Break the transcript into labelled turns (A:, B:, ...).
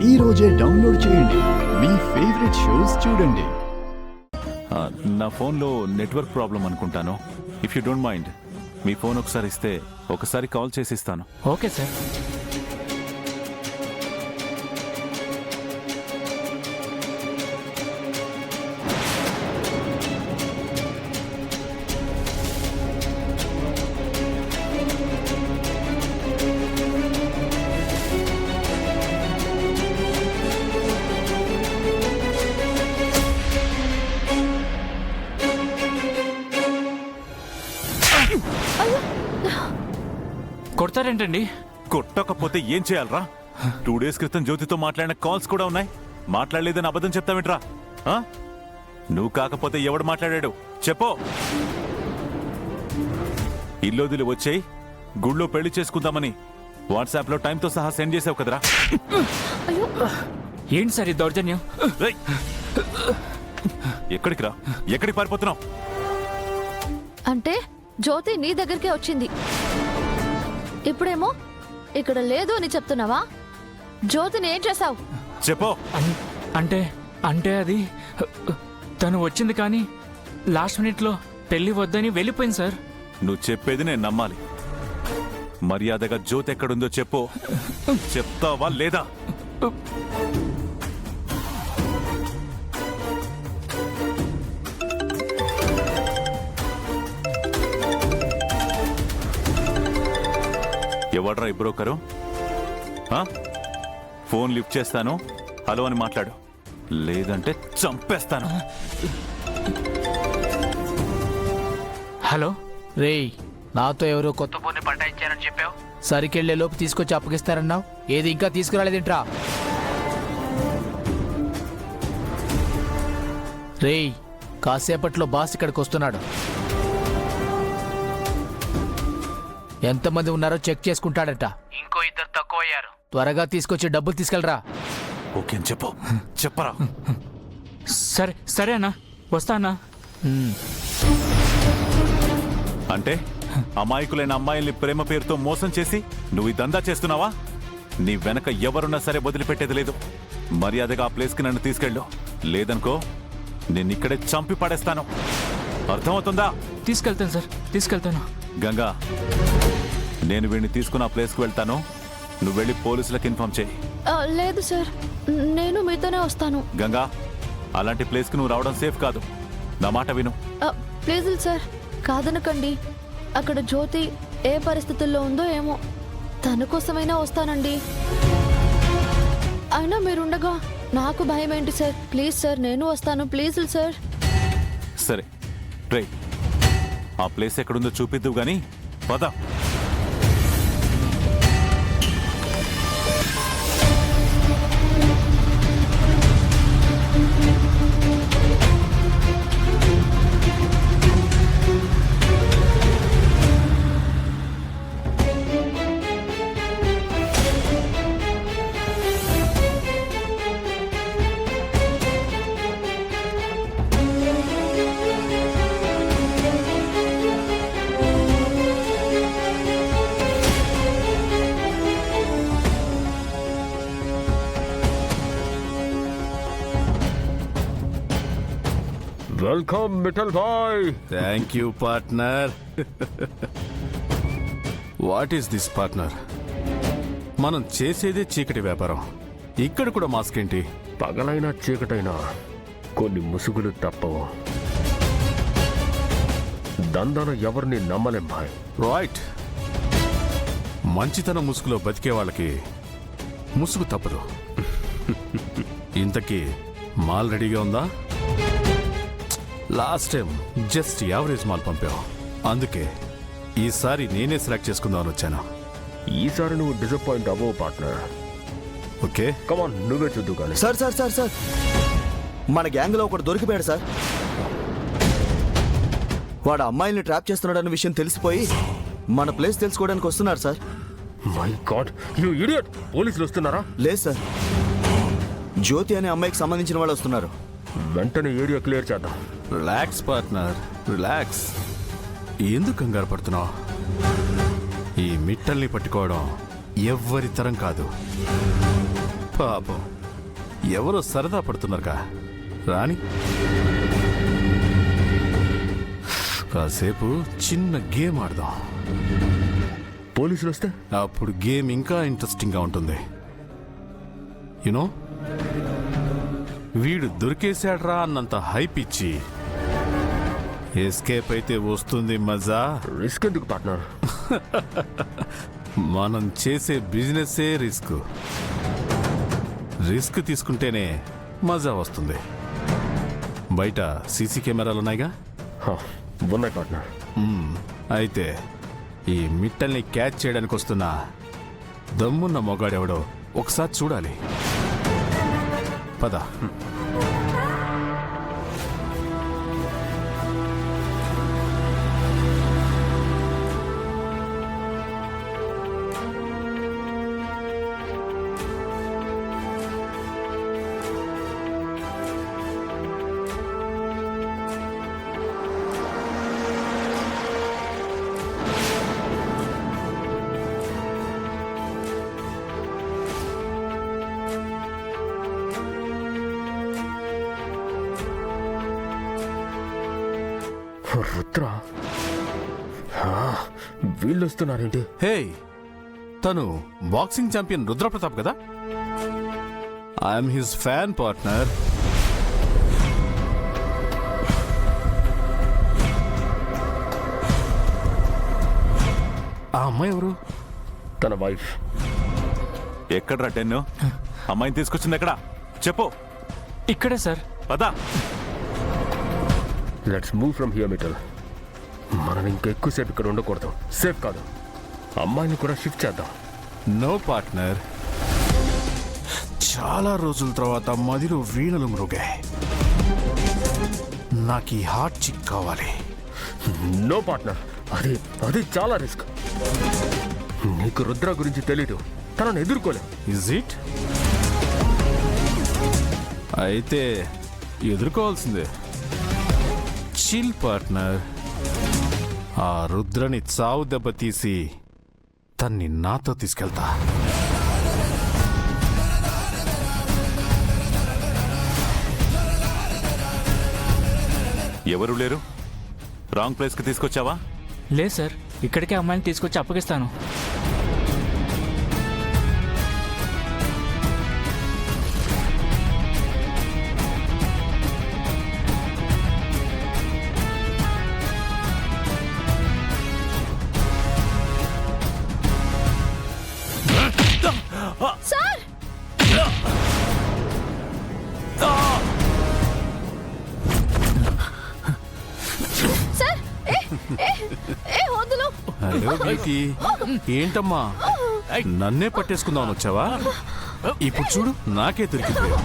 A: ఈ రోజే డౌన్లోడ్ చేయండి. మీ ఫేవరెట్ షోస్ చూడండి.
B: నా ఫోన్లో నెట్వర్క్ ప్రాబ్లం అనుకుంటాను. If you don't mind me phone ఒకసారి ఇస్తే ఒకసారి కాల్ చేసి ఇస్తాను.
C: Okay sir. కొడతారేంటండి?
B: కొట్టకపోతే ఏం చేయాలరా? 2 days క్రితం జ్యోతితో మాట్లాడిన కాల్స్ కూడా ఉన్నాయి. మాట్లాడలేదని అబద్ధం చెప్తావేంట్రా? నువ్వు కాకపోతే ఎవడు మాట్లాడాడు చెప్పో. ఇల్లోదిలి వచ్చేయి, గుళ్ళో పెళ్లి చేసుకుందామని వాట్సాప్లో టైంతో సహా సెండ్ చేసావు కదరా.
C: ఏంటి సార్ ఈ దౌర్జన్యం?
B: ఎక్కడికి రా, ఎక్కడికి పారిపోతున్నావు?
D: అంటే జ్యోతి నీ దగ్గరికే వచ్చింది, ఇప్పుడేమో ఇక్కడ లేదు అని చెప్తున్నావా? జ్యోతిని ఏం చేసావు
B: చెప్పో.
C: అంటే అంటే అది తను వచ్చింది కానీ లాస్ట్ మినిట్లో పెళ్లి వద్దని వెళ్ళిపోయింది సార్.
B: నువ్వు చెప్పేది నేను నమ్మాలి. మర్యాదగా జ్యోతి ఎక్కడుందో చెప్పు. చెప్తావా లేదా? ఎవడ్రా ఈ బ్రోకరు? ఫోన్ లిఫ్ట్ చేస్తాను, హలో అని మాట్లాడు, లేదంటే చంపేస్తాను.
C: హలో
E: రేయ్, నాతో ఎవరో కొత్త ఫోన్ని పట్టాయించారని చెప్పావు. సరికెళ్లే లోపు తీసుకొచ్చి అప్పగిస్తారన్నావు. ఏది ఇంకా తీసుకురాలేదేంట్రా? రేయ్, కాసేపట్లో బాస్ ఇక్కడికి వస్తున్నాడు. ఎంతమంది ఉన్నారో చెక్ చేసుకుంటాడట. ఇంకో 2 తక్కువ అయ్యారు. త్వరగా తీసుకొచ్చి డబ్బులు తీసుకెళ్ళరా.
B: ఓకే అని చెప్పు. చెప్పరా.
C: సరే సరే అన్నా, వస్తా అన్నా.
B: అంటే అమాయకులైన అమ్మాయిల్ని ప్రేమ పేరుతో మోసం చేసి నువ్వు ఈ దందా చేస్తున్నావా? నీ వెనక ఎవరున్నా సరే వదిలిపెట్టేది లేదు. మర్యాదగా ఆ ప్లేస్కి నన్ను తీసుకెళ్ళు, లేదనుకో నిన్నిక్కడే చంపి పడేస్తాను. అర్థమవుతుందా?
C: తీసుకెళ్తాను సార్, తీసుకెళ్తాను.
B: గంగా, నేను వీడిని తీసుకుని ఆ ప్లేస్కి వెళ్తాను, నువ్వు వెళ్ళి పోలీసులకు ఇన్ఫార్మ్ చేయి.
D: లేదు సార్, నేను మీతోనే వస్తాను.
B: గంగా, అలాంటి ప్లేస్కి నువ్వు రావడం సేఫ్ కాదు. నా మాట విను.
D: ప్లీజ్ సార్, కాదనకండి. అక్కడ జ్యోతి ఏ పరిస్థితుల్లో ఉందో ఏమో, తన కోసమైనా వస్తానండి. అయినా మీరుండగా నాకు భయం ఏంటి సార్? ప్లీజ్ సార్, నేను వస్తాను. Please sir.
B: సరే రే, ఆ ప్లేస్ ఎక్కడుందో చూపిద్దు గాని పద.
F: Welcome Mittal Bhai.
G: Thank you partner. What is this partner? మనం చేసేదే చీకటి వ్యాపారం, ఇక్కడ కూడా మాస్క్ ఏంటి?
F: పగలైనా చీకటైనా కొన్ని ముసుగులు తప్పవు. దందాన ఎవరిని నమ్మలేం భాయ్.
G: రైట్. మంచితనం ముసుగులో బతికే వాళ్ళకి ముసుగు తప్పదు. ఇంతకీ మాల్ రెడీగా ఉందా? లాస్ట్ టైం జస్ట్ యావరేజ్ మాల్ పంపావు, అందుకే ఈసారి నేనే సెలెక్ట్ చేసుకుందామని వచ్చాను.
F: ఈసారి నువ్వు డిసప్పాయింట్ అవ్వవు పార్ట్నర్.
G: ఓకే,
F: కమాన్, నువ్వే చూద్దు కానీ.
H: సార్ సార్ సార్ సార్ మన గ్యాంగ్లో ఒకడు దొరికిపోయాడు సార్. వాడు అమ్మాయిల్ని ట్రాప్ చేస్తున్నాడన్న విషయం తెలిసిపోయి మన ప్లేస్ తెలుసుకోవడానికి వస్తున్నారు sir.
F: My God, you idiot! పోలీసులు వస్తున్నారా?
H: లేదు సార్, జ్యోతి అనే అమ్మాయికి సంబంధించిన వాళ్ళు వస్తున్నారు.
F: వెంటనే ఏరియా క్లియర్ చేద్దాం.
G: Relax partner, relax. ఎందుకు కంగారు పడుతున్నావు? ఈ మిట్టల్ని పట్టుకోవడం ఎవ్వరి తరం కాదు. పాపం ఎవరో సరదా పడుతున్నారుగా రాని కాసేపు చిన్న గేమ్ ఆడదాం.
F: పోలీసులు వస్తే
G: అప్పుడు గేమ్ ఇంకా ఇంట్రెస్టింగ్ గా ఉంటుంది. యునో వీడు దొరికేశాడ్రా అన్నంత హైప్ ఇచ్చి ఎస్కేప్ అయితే వస్తుంది మజా.
F: రిస్క్ ఎందుకు పార్ట్నర్?
G: మనం చేసే బిజినెస్సే రిస్క్. రిస్క్ తీసుకుంటేనే మజా వస్తుంది. బయట సీసీ కెమెరాలు ఉన్నాయిగా.
F: ఉన్నాయి పార్ట్నర్.
G: అయితే ఈ మిట్టల్ని క్యాచ్ చేయడానికి వస్తున్న దమ్మున్న మొగాడెవడో ఒకసారి చూడాలి. పద.
F: రుద్ర, వీళ్ళు వస్తున్నారేంటి?
G: హే, తను బాక్సింగ్ ఛాంపియన్ రుద్రప్రతాప్ కదా. I'm his fan partner. ఆ అమ్మాయి ఎవరు?
F: తన వైఫ్.
B: ఎక్కడ్రా టెన్ను? అమ్మాయిని తీసుకొచ్చింది ఎక్కడా చెప్పు.
C: ఇక్కడే సార్.
B: పదా.
F: Let's move from here Mittal. మనం ఇంకెక్కువసేపు ఇక్కడ ఉండకూడదు. సేఫ్ కాదు. అమ్మాయిని కూడా షిఫ్ట్ చేద్దాం.
G: No partner. చాలా రోజుల తర్వాత మదిలో వీణలు మృగాయి. నాకు ఈ హార్ట్ చిక్ కావాలి.
F: నో పార్ట్నర్, అది చాలా రిస్క్. నీకు రుద్ర గురించి తెలీదు. తనను ఎదుర్కోలేం.
G: Is it? అయితే ఎదుర్కోవాల్సిందే. Chill partner. ఆ రుద్రని చావు దెబ్బ తీసి తన్ని నాతో తీసుకెళ్తా.
B: ఎవరు లేరు? రాంగ్ ప్లేస్కి తీసుకొచ్చావా?
C: లేదు సార్, ఇక్కడికే అమ్మాయిని తీసుకొచ్చి అప్పగిస్తాను.
D: సార్ సార్ వదులు.
G: Hello beauty. ఏంటమ్మా నన్నే పట్టేసుకుందామని వచ్చావా? ఇప్పుడు చూడు, నాకే దొరికిపోయావు.